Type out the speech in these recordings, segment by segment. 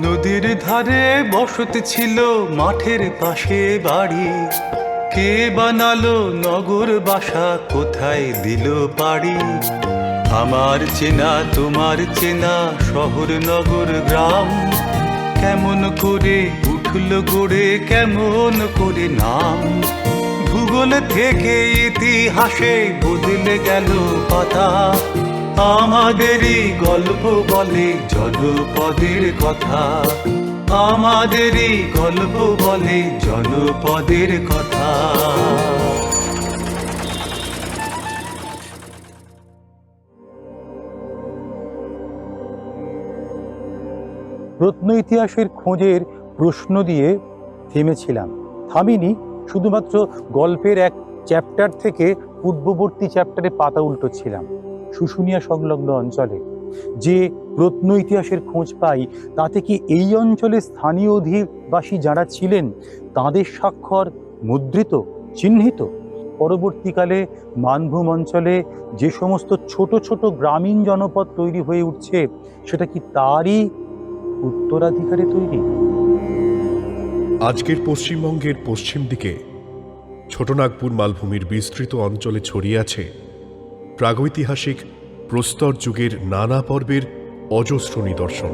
নদীর ধারে বসতি ছিল, মাঠের পাশে বাড়ি। কে বানালো নগর বাসা, কোথায় দিল পাড়ি? আমার চেনা তোমার চেনা শহর নগর গ্রাম, কেমন করে উঠল গড়ে, কেমন করে নাম? ভূগোল থেকে ইতিহাসে বদলে গেল পাতা, আমাদেরই গল্প বলে জনপদের কথা। আমাদেরই গল্প বলে জনপদের কথা। প্রত্ন ইতিহাসের খোঁজের প্রশ্ন দিয়ে থেমেছিলাম, থামিনি। শুধুমাত্র গল্পের এক চ্যাপ্টার থেকে পূর্ববর্তী চ্যাপ্টারে পাতা উল্টোচ্ছিলাম। শুশুনিয়া সংলগ্ন অঞ্চলে যে প্রত্ন ইতিহাসের খোঁজ পাই, তাতে কি এই অঞ্চলে স্থানীয় অধিবাসী যারা ছিলেন তাদের স্বাক্ষর মুদ্রিত, চিহ্নিত? পরবর্তীকালে মানভূম অঞ্চলে যে সমস্ত ছোট ছোট গ্রামীণ জনপদ তৈরি হয়ে উঠছে, সেটা কি তারই উত্তরাধিকারে তৈরি? আজকের পশ্চিমবঙ্গের পশ্চিম দিকে ছোটনাগপুর মালভূমির বিস্তৃত অঞ্চলে ছড়িয়ে আছে প্রাগৈতিহাসিক প্রস্তর যুগের নানা পর্বের অজস্র নিদর্শন।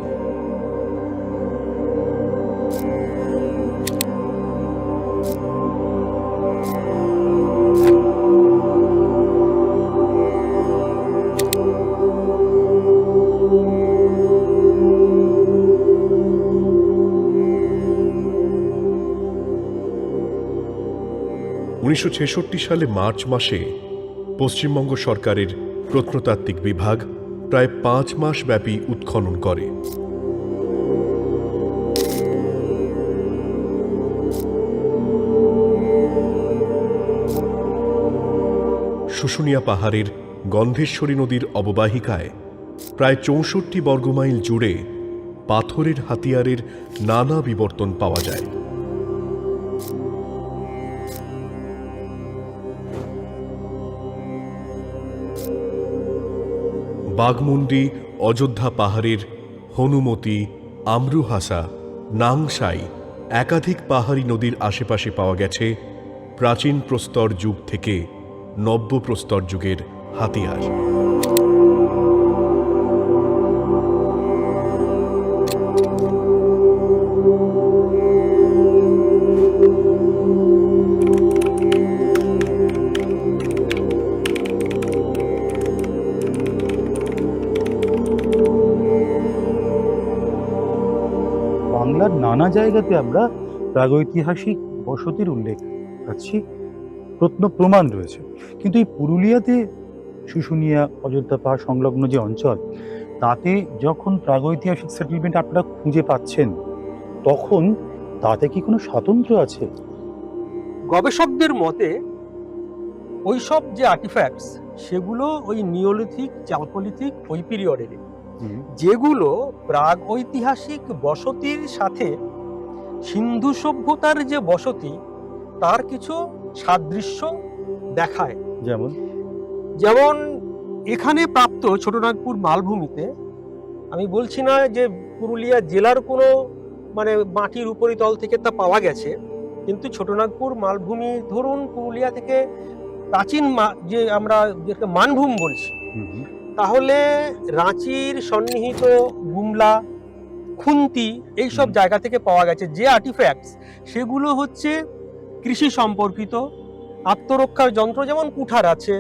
1966 সালে মার্চ মাসে পশ্চিমবঙ্গ সরকারের প্রত্নতাত্ত্বিক বিভাগ প্রায় 5 মাস ব্যাপী উৎখনন করে। শুশুনিয়া পাহাড়ের গন্ধেশ্বরী নদীর অববাহিকায় প্রায় 64 বর্গমাইল জুড়ে পাথরের হাতিয়ারের নানা বিবর্তন পাওয়া যায়। বাঘমুন্ডি, অযোধ্যা পাহাড়ের হনুমতি, আমরুহাসা, নাংসাই একাধিক পাহাড়ি নদীর আশেপাশে পাওয়া গেছে প্রাচীন প্রস্তর যুগ থেকে নব্য প্রস্তর যুগের হাতিয়ার। বাংলার নানা জায়গাতে আমরা প্রাগৈতিহাসিক বসতির উল্লেখ পাচ্ছি, প্রত্ন প্রমাণ রয়েছে, কিন্তু এই পুরুলিয়াতে শুশুনিয়া, অযোধ্যা পাহাড় সংলগ্ন যে অঞ্চল, তাতে যখন প্রাগৈতিহাসিক সেটেলমেন্ট আপনারা খুঁজে পাচ্ছেন, তখন তাতে কি কোনো স্বাতন্ত্র্য আছে? গবেষকদের মতে ওই সব যে আর্টিফ্যাক্টস, সেগুলো ওই নিওলিথিক, চালকোলিথিক ওই পিরিয়ডের, যেগুলো প্রাগ ঐতিহাসিক বসতির সাথে সিন্ধু সভ্যতার যে বসতি তার কিছু সাদৃশ্য দেখায়। যেমন এখানে প্রাপ্ত ছোটনাগপুর মালভূমিতে, আমি বলছি না যে পুরুলিয়া জেলার কোনো মাটির উপরিতল থেকে তা পাওয়া গেছে, কিন্তু ছোটনাগপুর মালভূমি ধরুন পুরুলিয়া থেকে প্রাচীন যে আমরা যেটাকে মানভূম বলছি, তাহলে রাঁচির সন্নিহিত গুমলা, খুন্তি এইসব জায়গা থেকে পাওয়া গেছে যে আর্টিফ্যাক্টস, সেগুলো হচ্ছে কৃষি সম্পর্কিত। আত্মরক্ষার যন্ত্র যেমন কুঠার আছে,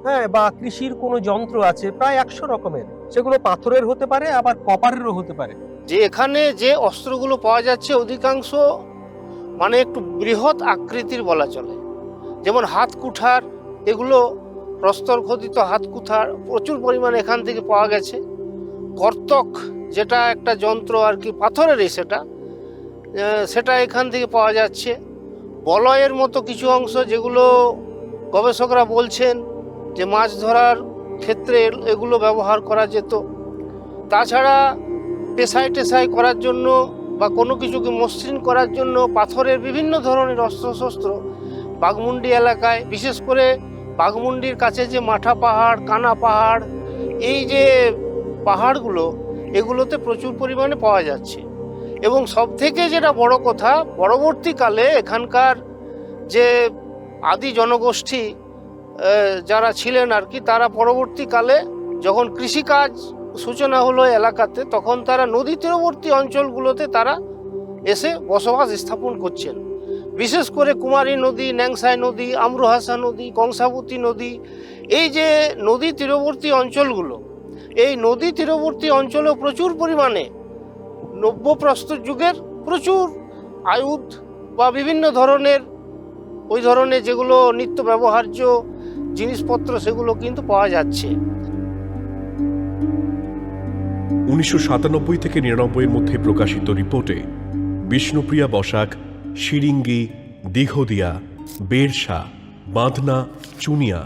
হ্যাঁ, বা কৃষির কোনো যন্ত্র আছে প্রায় 100 রকমের, সেগুলো পাথরের হতে পারে, আবার কপারেরও হতে পারে। যে এখানে যে অস্ত্রগুলো পাওয়া যাচ্ছে অধিকাংশ একটু বৃহৎ আকৃতির বলা চলে, যেমন হাত কুঠার, এগুলো প্রস্তর খোদিত হাত কুঠার প্রচুর পরিমাণে এখান থেকে পাওয়া গেছে। কর্তক, যেটা একটা যন্ত্র আর কি পাথরেরই, সেটা এখান থেকে পাওয়া যাচ্ছে। বলয়ের মতো কিছু অংশ, যেগুলো গবেষকরা বলছেন যে মাছ ধরার ক্ষেত্রে এগুলো ব্যবহার করা যেত। তাছাড়া পেশায় টেশাই করার জন্য বা কোনো কিছুকে মসৃণ করার জন্য পাথরের বিভিন্ন ধরনের অস্ত্রশস্ত্র বাঘমুন্ডি এলাকায়, বিশেষ করে বাঘমুন্ডির কাছে যে মাঠা পাহাড়, কানা পাহাড়, এই যে পাহাড়গুলো, এগুলোতে প্রচুর পরিমাণে পাওয়া যাচ্ছে। এবং সবথেকে যেটা বড় কথা, পরবর্তীকালে এখানকার যে আদি জনগোষ্ঠী যারা ছিলেন আর কি, তারা পরবর্তীকালে যখন কৃষিকাজ সূচনা হলো এলাকাতে, তখন তারা নদী তীরবর্তী অঞ্চলগুলোতে তারা এসে বসবাস স্থাপন করছেন। বিশেষ করে কুমারী নদী, ন্যাংসাই নদী, আমরুহাসা নদী, কংসাবতী নদী, এই যে নদী তীরবর্তী অঞ্চলগুলো, এই নদী তীরবর্তী অঞ্চলেও প্রচুর পরিমাণে নব্য প্রস্তর যুগের প্রচুর আয়ুধ বা বিভিন্ন ধরনের ওই ধরনের যেগুলো নিত্য ব্যবহার্য জিনিসপত্র সেগুলো কিন্তু পাওয়া যাচ্ছে। 1997 থেকে 99-এর মধ্যে প্রকাশিত রিপোর্টে বিষ্ণুপ্রিয়া বসাক শিরিঙ্গি, দীঘদিয়া, বেরসা, বাঁধনা, চুনিয়া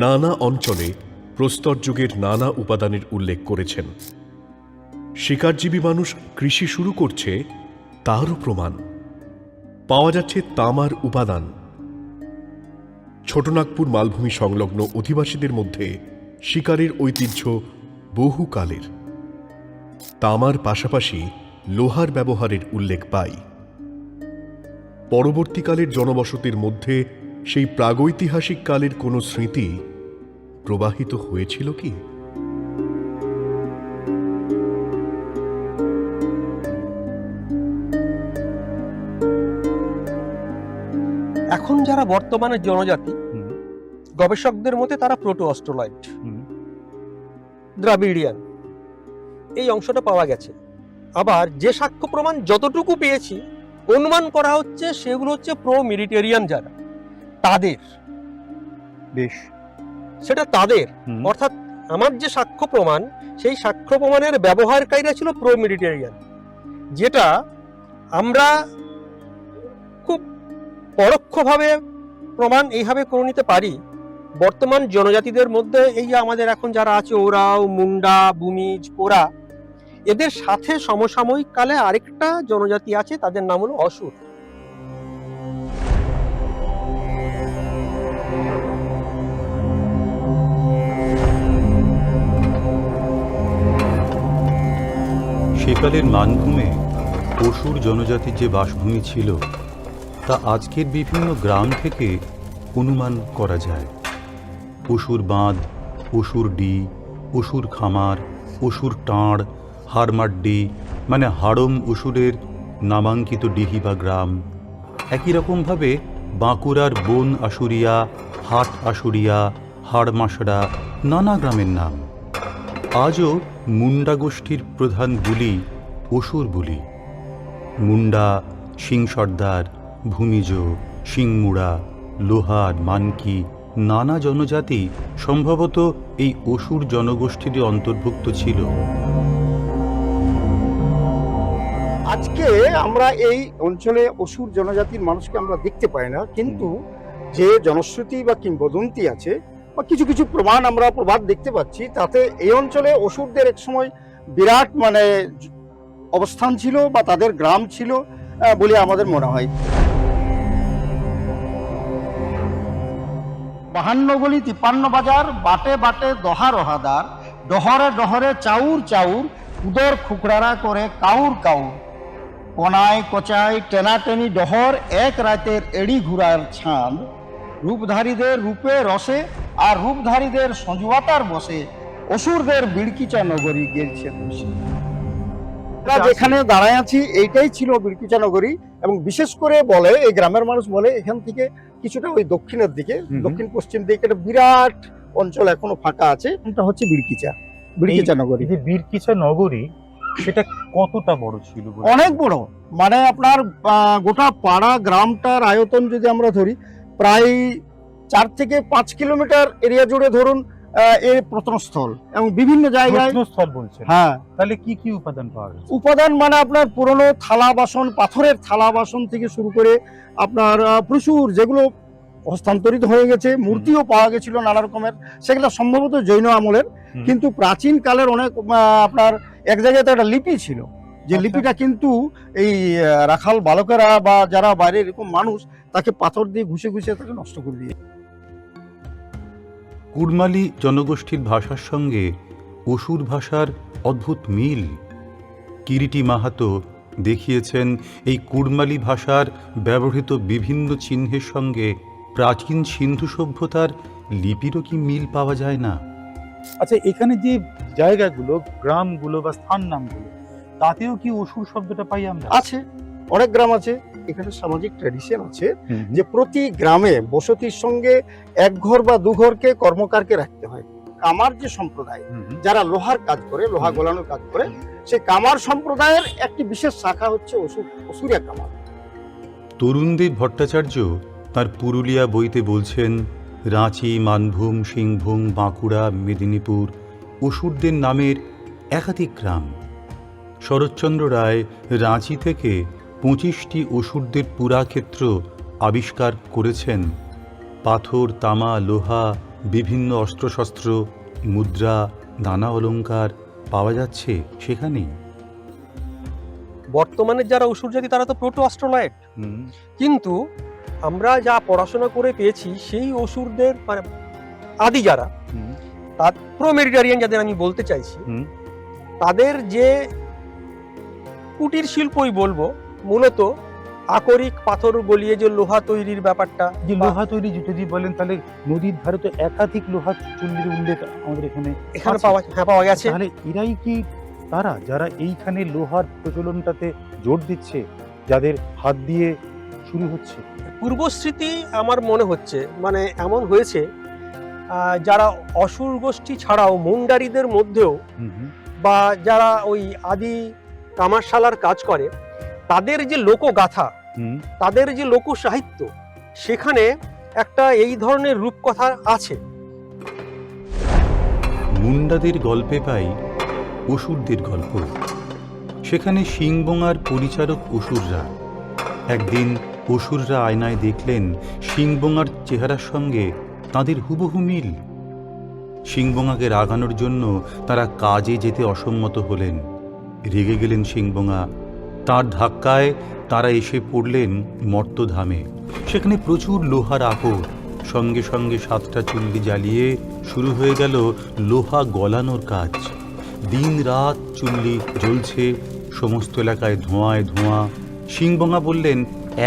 নানা অঞ্চলে প্রস্তর যুগের নানা উপাদানের উল্লেখ করেছেন। শিকারজীবী মানুষ কৃষি শুরু করছে তারও প্রমাণ পাওয়া যাচ্ছে। তামার উপাদান। ছোটনাগপুর মালভূমি সংলগ্ন অধিবাসীদের মধ্যে শিকারের ঐতিহ্য বহুকালের। তামার পাশাপাশি লোহার ব্যবহারের উল্লেখ পাই। পরবর্তীকালের জনবসতির মধ্যে সেই প্রাগৈতিহাসিক কালের কোনো স্মৃতি প্রবাহিত হয়েছিল কি? এখন যারা বর্তমানে জনজাতি, গবেষকদের মতে তারা প্রোটো অস্ট্রোলয়েড, দ্রাবিড়িয়ান, এই অংশটা পাওয়া গেছে। আবার যে সাক্ষ্য প্রমাণ যতটুকু পেয়েছি, অনুমান করা হচ্ছে সেগুলো হচ্ছে প্রো মিলিটেরিয়ান যারা, তাদের বেশ, সেটা তাদের, অর্থাৎ আমার যে সাক্ষ্য প্রমাণ, সেই সাক্ষ্য প্রমাণের ব্যবহারকারীরা ছিল প্রো মিলিটেরিয়ান, যেটা আমরা খুব পরোক্ষভাবে প্রমাণ এইভাবে করে নিতে পারি। বর্তমান জনজাতিদের মধ্যে এই যে আমাদের এখন যারা আছে, ওরাও, মুন্ডা, ভূমিজ, কোরা, এদের সাথে সমসাময়িক কালে আরেকটা জনজাতি আছে, তাদের নাম হলো অসুর। সেকালের মানভূমে অসুর জনজাতির যে বাসভূমি ছিল, তা আজকের বিভিন্ন গ্রাম থেকে অনুমান করা যায়। অসুর বাঁধ, অসুর ডি, অসুর খামার, অসুর টাঁড়, হাড়মাড্ডি মানে হাড়ম অসুরের নামাঙ্কিত ডিহি বা গ্রাম। একই রকমভাবে বাঁকুড়ার বন আশুরিয়া, হাট আশুরিয়া, হাড়মাসড়া নানা গ্রামের নাম। আজও মুন্ডা গোষ্ঠীর প্রধান বুলি অসুর বুলি। মুন্ডা, সিং সর্দার, ভূমিজ, সিংমুড়া, লোহার, মানকি নানা জনজাতি সম্ভবত এই অসুর জনগোষ্ঠীর অন্তর্ভুক্ত ছিল। আজকে আমরা এই অঞ্চলে অসুর জনজাতির মানুষকে আমরা দেখতে পাই না, কিন্তু যে জনশ্রুতি বা কিংবদন্তি আছে বা কিছু কিছু প্রমাণ আমরা প্রবাদ দেখতে পাচ্ছি, তাতে এই অঞ্চলে অসুরদের এক সময় বিরাট অবস্থান ছিল বা তাদের গ্রাম ছিল বলে আমাদের মনে হয়। 52 গলি 53 বাজার, বাটে বাটে দহা রহাদার, ডহরে ডহরে চাউর চাউর, উদর খুকড়ারা করে কাউর কাউর, কোনায় কোচায় টেনাটেনি ডহর, এক রাতের এড়ি ঘুরার ছাঁদ, রূপধারীদের রূপে রসে আর রূপধারীদের সজুয়াতার বসে, অসুরদের বিড়কিচা নগরী গেলছে বসে। যেখানে দাঁড়ায় আছি এইটাই ছিল বিড়কিচা নগরী, এবং বিশেষ করে বলে এই গ্রামের মানুষ বলে এখান থেকে কিছুটা ওই দক্ষিণের দিকে, দক্ষিণ পশ্চিম দিকে একটা বিরাট অঞ্চল এখনো ফাঁকা আছে, এটা হচ্ছে বিড়কিচা নগরী। যে বিড়কিচা নগরী, সেটা কতটা বড় ছিল? অনেক বড়, মানে আপনার গোটা পাড়া গ্রামটার আয়তন যদি আমরা ধরি, প্রায় 4 থেকে 5 কিলোমিটার এরিয়া জুড়ে ধরুন এর প্রত্নস্থল, এবং বিভিন্ন জায়গায় প্রত্নস্থল বলছেন। হ্যাঁ, তাহলে কি কি উপাদান পাওয়া গেছে? উপাদান মানে আপনার পুরনো থালা বাসন, পাথরের থালা বাসন থেকে শুরু করে আপনার প্রচুর যেগুলো হস্তান্তরিত হয়ে গেছে, মূর্তিও পাওয়া গেছিল নানা রকমের, সেগুলো সম্ভবত জৈন আমলের। কিন্তু প্রাচীন কালের অনেক আপনার এক জায়গায় তো একটা লিপি ছিল, যে লিপিটা কিন্তু এই রাখাল বালকেরা বা যারা বাইরে এরকম মানুষ, তাকে পাথর দিয়ে ঘুষে ঘুষে তাকে নষ্ট করে দিয়ে। কুড়মালি জনগোষ্ঠীর ভাষার সঙ্গে অসুর ভাষার অদ্ভুত মিল। কিরিটি মাহাতো দেখিয়েছেন এই কুড়মালি ভাষার ব্যবহৃত বিভিন্ন চিহ্নের সঙ্গে প্রাচীন সিন্ধু সভ্যতার লিপিরও কি মিল পাওয়া যায় না? আচ্ছা, এখানে যে জায়গাগুলো, গ্রামগুলো বা স্থান নামগুলো, তাতেও কি অসুর শব্দটা পাই আমরা? আছে, অনেক গ্রাম আছে। এখানে সামাজিক ট্র্যাডিশন আছে যে প্রতি গ্রামে বসতির সঙ্গে এক ঘর বা দু ঘরকে কর্মকারকে রাখতে হয়। কামার যে সম্প্রদায়, যারা লোহার কাজ করে, লোহা গলানোর কাজ করে, সেই কামার সম্প্রদায়ের একটি বিশেষ শাখা হচ্ছে অসুরিয়া কামার। তরুণদেব ভট্টাচার্য তার পুরুলিয়া বইতে বলছেন, রাঁচি, মানভূম, সিংভূম, বাঁকুড়া, মেদিনীপুর অসুরদের নামের একাধিক গ্রাম। শরৎচন্দ্র রায় রাঁচি থেকে 25টি অসুরদের পুরাক্ষেত্র আবিষ্কার করেছেন। পাথর, তামা, লোহা, বিভিন্ন অস্ত্রশস্ত্র, মুদ্রা, দানা অলংকার পাওয়া যাচ্ছে সেখানেই। বর্তমানে যারা অসুর জাতি তারা তো প্রোটো অস্ট্রোলয়েড, কিন্তু আমরা যা পড়াশোনা করে পেয়েছি সেই অসুরদের মানে আদি যারা, তার প্রোমেডিটারিয়ান যাদের আমি বলতে চাইছি, তাদের যে কুটির শিল্পই বলবো, মূলত আকরিক পাথর গলিয়ে যে লোহা তৈরির ব্যাপারটা, যে লোহা তৈরি যদি বলেন, তাহলে নদীর ধারে তো একাধিক লোহা চুল্লির উল্লেখ আমাদের এখানে আছে। পাওয়া গেছে। তাহলে এরাই কি তারা যারা এইখানে লোহার প্রচলনটাতে জোর দিচ্ছে, যাদের হাত দিয়ে শুরু হচ্ছে? পূর্বস্মৃতি আমার মনে হচ্ছে মানে এমন হয়েছে, যারা অসুর গোষ্ঠী ছাড়াও মুন্ডারিদের মধ্যেও বা যারা ওই আদি কামারশালার কাজ করে, তাদের যে লোকগাথা, তাদের যে লোক সাহিত্য, সেখানে একটা এই ধরনের রূপকথা আছে। মুন্ডাদের গল্পে পাই অসুরদের গল্প। সেখানে সিংবঙ্গার পরিচারক অসুররা। একদিন অসুররা আয়নায় দেখলেন সিংবঙ্গার চেহারার সঙ্গে তাদের হুবহু মিল। সিংবঙ্গাকে রাগানোর জন্য তারা কাজে যেতে অসম্মত হলেন। রেগে গেলেন সিংবঙ্গা। তার ধাক্কায় তারা এসে পড়লেন মর্তধামে। সেখানে প্রচুর লোহার আকর, সঙ্গে সঙ্গে 7টা চুল্লি জ্বালিয়ে শুরু হয়ে গেল লোহা গলানোর কাজ। দিন রাত চুল্লি জ্বলছে, সমস্ত এলাকায় ধোঁয়ায় ধোঁয়া। সিংবঙ্গা বললেন,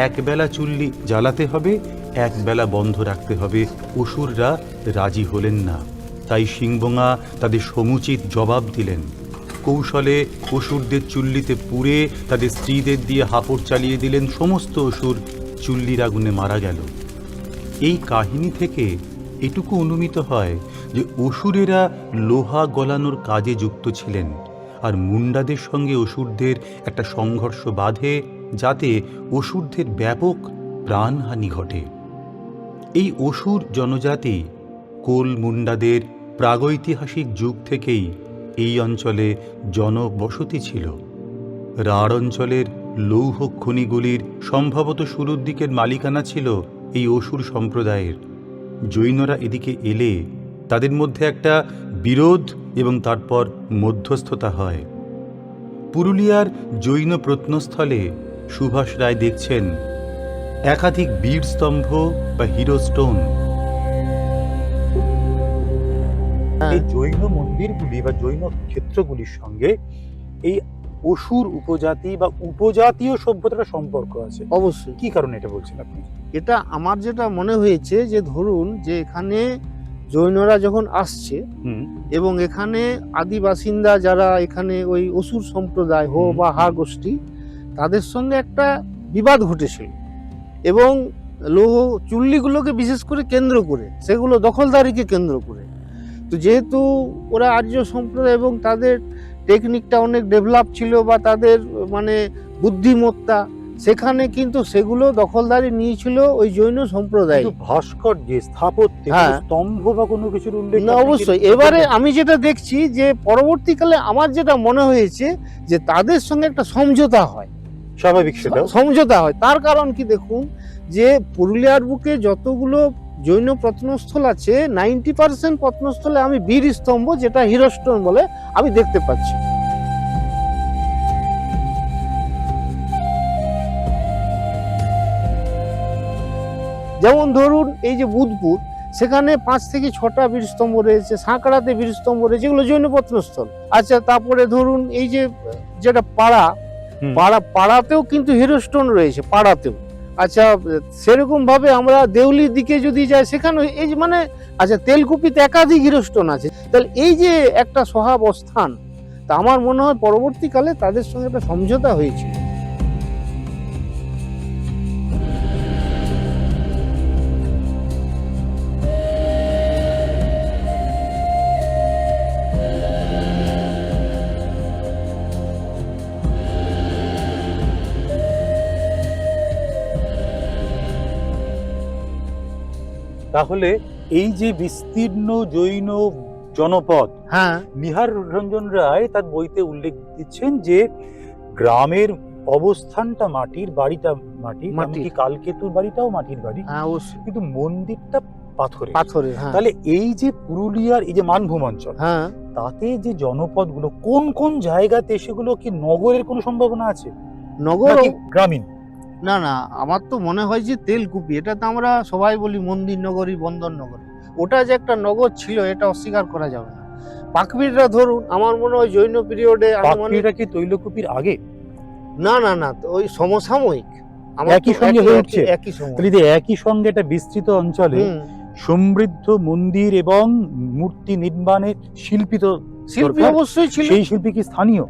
একবেলা চুল্লি জ্বালাতে হবে, একবেলা বন্ধ রাখতে হবে। অসুররা রাজি হলেন না। তাই সিংবঙ্গা তাদের সমুচিত জবাব দিলেন। কৌশলে অসুরদের চুল্লিতে পুড়ে তাদের স্ত্রীদের দিয়ে হাপড় চালিয়ে দিলেন। সমস্ত অসুর চুল্লির আগুনে মারা গেল। এই কাহিনী থেকে এটুকু অনুমিত হয় যে অসুরেরা লোহা গলানোর কাজে যুক্ত ছিলেন, আর মুন্ডাদের সঙ্গে অসুরদের একটা সংঘর্ষ বাধে, যাতে অসুরদের ব্যাপক প্রাণহানি ঘটে। এই অসুর জনজাতি কোল মুন্ডাদের প্রাগৈতিহাসিক যুগ থেকেই এই অঞ্চলে জনবসতি ছিল। রাঢ় অঞ্চলের লৌহ খনিগুলির সম্ভবত শুরুর দিকের মালিকানা ছিল এই অসুর সম্প্রদায়ের। জৈনরা এদিকে এলে তাদের মধ্যে একটা বিরোধ এবং তারপর মধ্যস্থতা হয়। পুরুলিয়ার জৈন প্রত্নস্থলে সুভাষ রায় দেখছেন একাধিক বীর স্তম্ভ বা হিরো স্টোন। এই জৈন মন্দিরগুলি বা জৈন ক্ষেত্রগুলির সঙ্গে এই অসুর উপজাতি বা উপজাতীয় সভ্যতার সম্পর্ক আছে। অবশ্যই। কি কারণে এটা বলছেন আপনি? এটা আমার যেটা মনে হয়েছে যে ধরুন যে এখানে জৈনরা যখন আসছে এবং এখানে আদি বাসিন্দা যারা এখানে ওই অসুর সম্প্রদায় হো বা হা গোষ্ঠী, তাদের সঙ্গে একটা বিবাদ ঘটেছিল এবং লৌহ চুল্লিগুলোকে বিশেষ করে কেন্দ্র করে, সেগুলো দখলদারিকে কেন্দ্র করে। তো যেহেতু ওরা আর্য সম্প্রদায় এবং তাদের টেকনিকটা অনেক ডেভেলপ ছিল বা তাদের মানে বুদ্ধিমত্তা, সেখানে কিন্তু সেগুলো দখলদারি নিয়েছিল ওই জৈন সম্প্রদায়। ভাস্কর্য, স্থাপত্য, স্তম্ভ বা কোনো কিছুর উল্লেখ না, অবশ্যই। এবারে আমি যেটা দেখছি যে পরবর্তীকালে আমার যেটা মনে হয়েছে যে তাদের সঙ্গে একটা সমঝোতা হয়। স্বাভাবিক, সেটা সমঝোতা হয়। তার কারণ কি দেখুন, যে পুরুলিয়ার বুকে যতগুলো জৈন প্রত্নস্থল আছে, 90% প্রত্নস্থলে আমি বীর স্তম্ভ, যেটা হিরো স্টোন বলে, আমি দেখতে পাচ্ছি। যেমন ধরুন এই যে বুধপুর, সেখানে 5 থেকে 6টা বীরস্তম্ভ রয়েছে, সাঁকড়াতে বীরস্তম্ভ রয়েছে, এগুলো জৈন প্রত্নস্থল। আচ্ছা, তারপরে ধরুন এই যে যেটা পাড়া, হুম। পাড়াতেও কিন্তু হিরো স্টোন রয়েছে, পাড়াতেও। আচ্ছা, সেরকম ভাবে আমরা দেউলির দিকে যদি যাই, সেখানে এই যে মানে, আচ্ছা তেলকুপিতে একাধিক হিরো স্টোন আছে। তাহলে এই যে একটা সহাবস্থান, তা আমার মনে হয় পরবর্তীকালে তাদের সঙ্গে একটা সমঝোতা হয়েছিল। তাহলে এই যে বিস্তীর্ণ জৈন জনপদ, হ্যাঁ, নিহার রঞ্জন রায় তার বইতে উল্লেখ দিচ্ছেন যে গ্রামের অবস্থানটা মাটির, বাড়িটা মাটির, মাটির। এমনকি কালকেতুর বাড়িটাও মাটির বাড়ি, হ্যাঁ অবশ্যই কিন্তু মন্দিরটা পাথরের। পাথরের। হ্যাঁ, তাহলে এই যে পুরুলিয়ার এই যে মানভূম অঞ্চল, হ্যাঁ তাতে যে জনপদগুলো কোন কোন জায়গাতে, সেগুলো কি নগরের কোনো সম্ভাবনা আছে নগর। নাকি গ্রামীণ? না না, আমার তো মনে হয় যে তেলকুপি, এটা তো আমরা সবাই বলি মন্দির নগরী, বন্দর নগরী, ওটা যে একটা নগর ছিল এটা অস্বীকার করা যাবে না। পাকবিড়রা ধরুন, আমার মনে হয় জৈন পিরিয়ডে, পাকবিড়রা কি তৈলকুপির আগে? না না না, তো ওই সমসাময়িক, আমার একই তো সঙ্গে হয়ে উঠছে? একই সঙ্গে। তাহলে যে একই সঙ্গে একটা বিস্তৃত অঞ্চলে হুম, সমৃদ্ধ মন্দির এবং মূর্তি নির্মাণের শিল্পী তো শিল্পী দরকার। অবশ্যই ছিল। সেই শিল্পী কি স্থানীয়?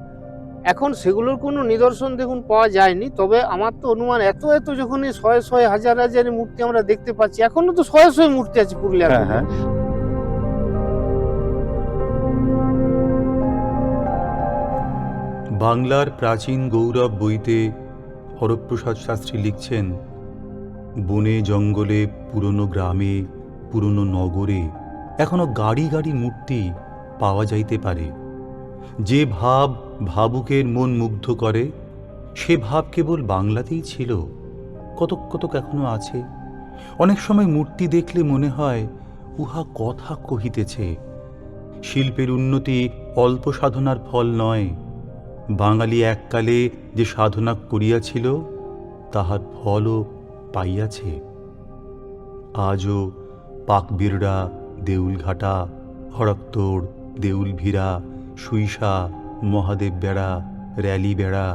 এখন সেগুলোর কোনো নিদর্শন দেখুন পাওয়া যায়নি, তবে আমার তো অনুমান এত এত যখন এই শয়ে শয়ে হাজার হাজার মূর্তি আমরা দেখতে পাচ্ছি, এখনো তো শয়ে শয়ে মূর্তি আছে পুরুলিয়ার মধ্যে। বাংলার প্রাচীন গৌরব বইতে হরপ্রসাদ শাস্ত্রী লিখছেন, বনে জঙ্গলে, পুরনো গ্রামে, পুরনো নগরে এখনো গাড়ি গাড়ি মূর্তি পাওয়া যাইতে পারে। যে ভাব ভাবুকের মন মুগ্ধ করে, সে ভাব কেবল বাংলাতেই ছিল, কতক কতক এখনো আছে। অনেক সময় মূর্তি দেখলে মনে হয় উহা কথা কহিতেছে। শিল্পের উন্নতি অল্প সাধনার ফল নয়। বাঙালি এককালে যে সাধনা করিয়াছিল, তাহার ফলও পাইয়াছে। আজও পাকবিড়রা, দেউলঘাটা, হরক্তোড়, দেউলভিরা, সুইসা, মহাদেব বেড়া, র্যালি বেড়া,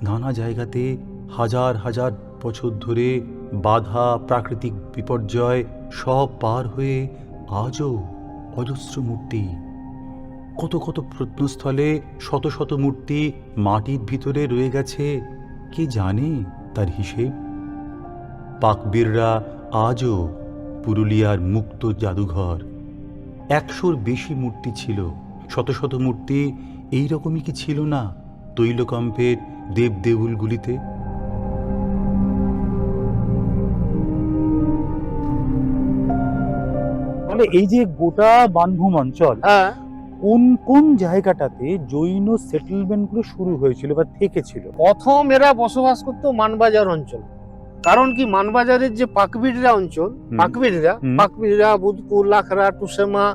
নানা জায়গাতে হাজার হাজার বছর ধরে বাধা, প্রাকৃতিক বিপর্যয় সব পার হয়ে আজও অজস্র মূর্তি। কত কত প্রত্নস্থলে শত শত মূর্তি মাটির ভিতরে রয়ে গেছে, কে জানে তার হিসেব? পাকবিড়রা আজও পুরুলিয়ার মুক্ত জাদুঘর। 100-র বেশি মূর্তি ছিল। শত শত মূর্তি এইরকমই কি ছিল না তৈলকম্পের দেবদেউলগুলিতে? তাহলে এই যে গোটা মানভূম অঞ্চল, হ্যাঁ, কোন কোন জায়গাটাতে জৈন সেটেলমেন্ট গুলো শুরু হয়েছিল বা থেকেছিল? প্রথম এরা বসবাস করতো মানবাজার অঞ্চল। কারণ কি, মানবাজারের যে পাকবিড়রা অঞ্চল, পাকবিড়রা, বুধপুর, লাখরা, টুসেমা,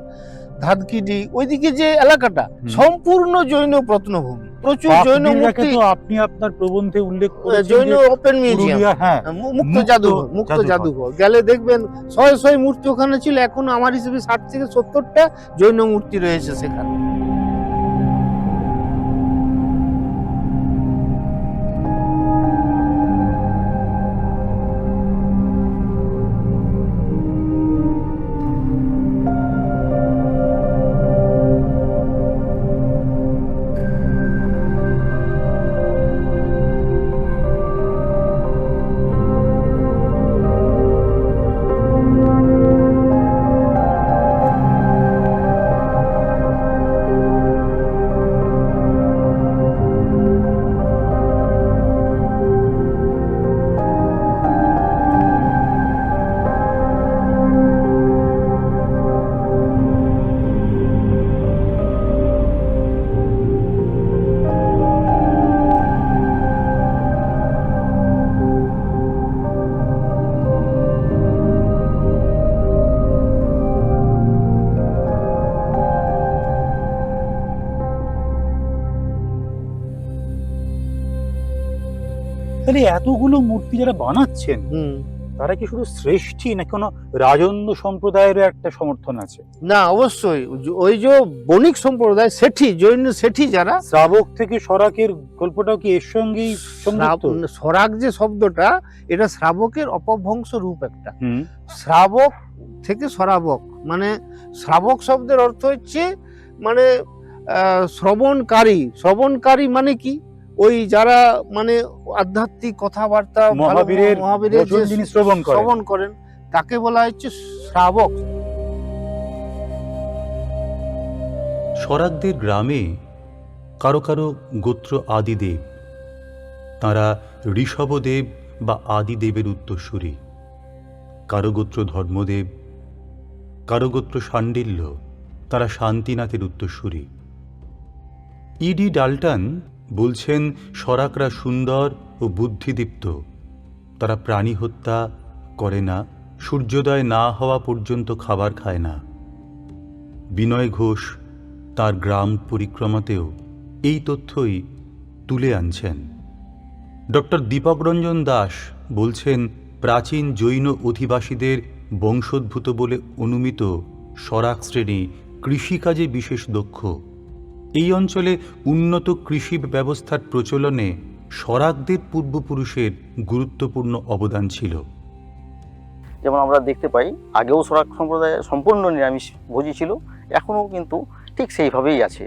ধাদকিডি, ওইদিকে যে এলাকাটা সম্পূর্ণ জৈন প্রত্নভূমি, প্রচুর জৈন পাকবিড়রাকে মূর্তি। তো আপনি আপনার প্রবন্ধে উল্লেখ করেছেন জৈন যে ওপেন মিউজিয়াম, পুরুলিয়া, হ্যাঁ, মুক্ত জাদুঘর, মুক্ত জাদুঘর গেলে দেখবেন শয়ে শয়ে মূর্তি ওখানে ছিল। এখন আমার হিসেবে 60 থেকে 70টা জৈন মূর্তি রয়েছে সেখানে। তাহলে এতগুলো মূর্তি যারা বানাচ্ছেন, হুম, তারা কি শুধু শ্রেষ্ঠী না কোনো রাজন্য সম্প্রদায়েরও একটা সমর্থন আছে? না, অবশ্যই ওই যে বণিক সম্প্রদায় শেঠি, জৈন শেঠি যারা, শ্রাবক থেকে সরাকের গল্পটাও কি এর সঙ্গেই সংযুক্ত? স্বরাগ যে শব্দটা, এটা শ্রাবকের অপভ্রংশ রূপ একটা। হুম, শ্রাবক থেকে শ্রাবক, মানে শ্রাবক শব্দের অর্থ হচ্ছে মানে শ্রবণকারী। শ্রবণকারী মানে কি? ওই যারা মানে আধ্যাত্মিক কথাবার্তা মহাবীরের মহাবীরের বচন যে যিনি শ্রবণ করেন। শ্রবণ করেন তাকে বলা হচ্ছে শ্রাবক। স্বরাকদের গ্রামে কারো কারো গোত্র আদিদেব, তাঁরা ঋষভদেব বা আদিদেবের উত্তরসূরি। কারো গোত্র ধর্মদেব, কারো গোত্র শাণ্ডিল্য, তারা শান্তিনাথের উত্তরসূরি। ইডি ডাল্টন বলছেন স্বরাকরা সুন্দর ও বুদ্ধিদীপ্ত, তারা প্রাণী হত্যা করে না, সূর্যোদয় না হওয়া পর্যন্ত খাবার খায় না। বিনয় ঘোষ তার গ্রাম পরিক্রমাতেও এই তথ্যই তুলে আনছেন। ডক্টর দীপক রঞ্জন দাস বলছেন প্রাচীন জৈন অধিবাসীদের বংশোদ্ভূত বলে অনুমিত স্বরাক শ্রেণী কৃষিকাজে বিশেষ দক্ষ। এই অঞ্চলে উন্নত কৃষি ব্যবস্থার প্রচলনে স্বরাকদের পূর্বপুরুষের গুরুত্বপূর্ণ অবদান ছিল। যেমন আমরা দেখতে পাই আগেও স্বরাক সম্প্রদায় সম্পূর্ণ নিরামিষ ভোজী ছিল, এখনও কিন্তু ঠিক সেইভাবেই আছে।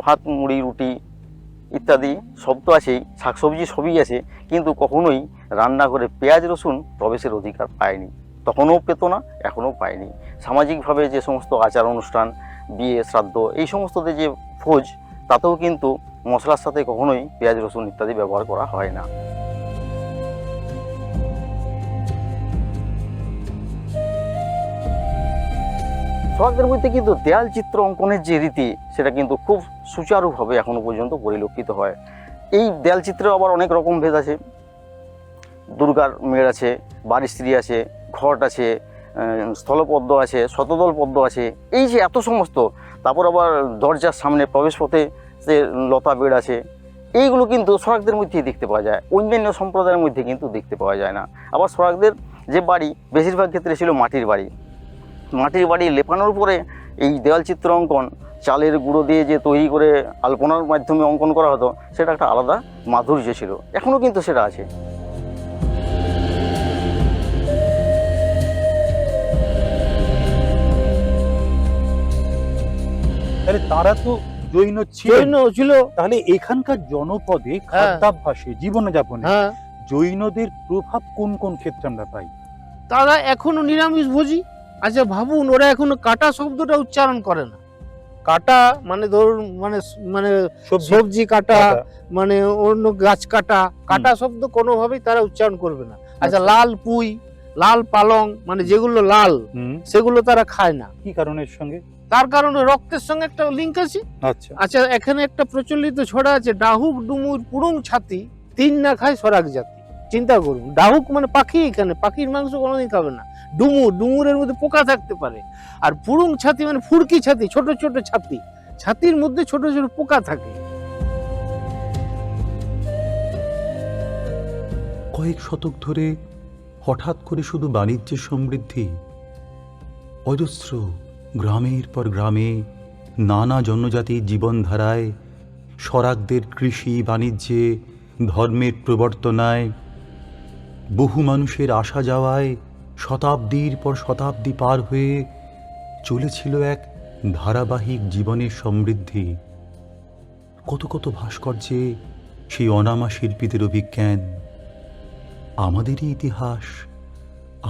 ভাত, মুড়ি, রুটি ইত্যাদি সব তো আছেই, শাকসবজি সবই আছে, কিন্তু কখনোই রান্নাঘরে পেঁয়াজ রসুন প্রবেশের অধিকার পায়নি। তখনও পেত না, এখনও পায়নি। সামাজিকভাবে যে সমস্ত আচার অনুষ্ঠান, বিয়ে, শ্রাদ্ধ, এই সমস্ততে যে ভোজ, তাতেও কিন্তু মশলার সাথে কখনোই পেঁয়াজ রসুন ইত্যাদি ব্যবহার করা হয় না। স্বরাকদের মধ্যে কিন্তু দেয়াল চিত্র অঙ্কনের যে রীতি, সেটা কিন্তু খুব সুচারুভাবে এখনো পর্যন্ত পরিলক্ষিত হয়। এই দেয়াল চিত্রে আবার অনেক রকম ভেদ আছে। দুর্গার মেয়ের আছে, বাড়ির স্ত্রী আছে, ঘট আছে, স্থলপদ্ম আছে, শতদল পদ্ম আছে, এই যে এত সমস্ত। তারপর আবার দরজার সামনে প্রবেশ পথে যে লতা বেড় আছে, এইগুলো কিন্তু স্বরাকদের মধ্যেই দেখতে পাওয়া যায়, অন্যান্য সম্প্রদায়ের মধ্যে কিন্তু দেখতে পাওয়া যায় না। আবার স্বরাকদের যে বাড়ি বেশিরভাগ ক্ষেত্রে ছিল মাটির বাড়ি। মাটির বাড়ি লেপানোর পরে এই দেওয়াল চিত্র অঙ্কন চালের গুঁড়ো দিয়ে যে তৈরি করে আলপনার মাধ্যমে অঙ্কন করা হতো, সেটা একটা আলাদা মাধুর্য ছিল, এখনও কিন্তু সেটা আছে। তাহলে তারা তো জৈন ছিল। তাহলে এখানকার জনপদে খাদ্যাভ্যাসে, জীবনযাপনে জৈনদের প্রভাব কোন কোন ক্ষেত্রে আমরা পাই? তারা এখনো নিরামিষ ভোজী। আচ্ছা ভাবুন, ওরা এখনো কাটা শব্দটা উচ্চারণ করে না। কাটা মানে ধরুন মানে মানে সবজি কাটা, মানে অন্য গাছ কাটা, কাটা শব্দ কোনোভাবেই তারা উচ্চারণ করবে না। আচ্ছা লাল পুঁই, লাল পালং, মানে যেগুলো লাল সেগুলো তারা খায় না। কি কারণের সঙ্গে? তার কারণে রক্তের সঙ্গে একটা লিঙ্ক আছে। আচ্ছা আচ্ছা, এখানে একটা প্রচলিত ছড়া আছে, ডাহুক ডুমুর পুরুং ছাতি, তিন না খায় স্বরাক জাতি। চিন্তা করুন, ডাহুক মানে পাখি, এখানে পাখির মাংস কোনোদিন খাবে না। ডুমুর, ডুমুরের মধ্যে পোকা থাকতে পারে। আর পুরুং ছাতি মানে ফুরকি ছাতি, ছোট ছোট ছাতি, ছাতির মধ্যে ছোট ছোট পোকা থাকে। কয়েক শতক ধরে হঠাৎ করে শুধু বাণিজ্যের সমৃদ্ধি, অজস্র গ্রামের পর গ্রামে নানা জনজাতির জীবনধারায়, স্বরাকদের কৃষি বাণিজ্যে, ধর্মের প্রবর্তনায়, বহু মানুষের আসা যাওয়ায় শতাব্দীর পর শতাব্দী পার হয়ে চলেছিল এক ধারাবাহিক জীবনের সমৃদ্ধি। কত কত ভাস্কর্যে সেই অনামা শিল্পীদের অভিজ্ঞান। আমাদেরই ইতিহাস,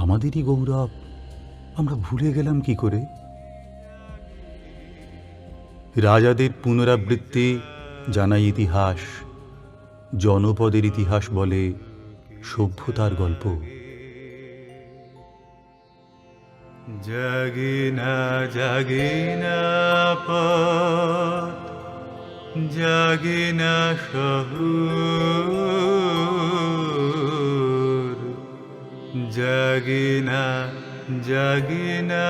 আমাদেরই গৌরব আমরা ভুলে গেলাম কি করে? রাজাদের পুনরাবৃত্তি জানাই ইতিহাস, জনপদের ইতিহাস বলে সভ্যতার গল্প। জাগিনা জাগিনা পথ, জাগিনা শহর, জাগিনা জাগিনা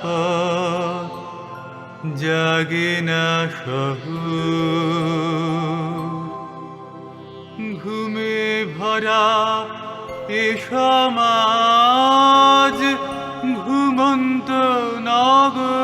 পথ, জাগিনা শহর। ঘুমে ভরা এ সমাজ ঘুমন্ত নগর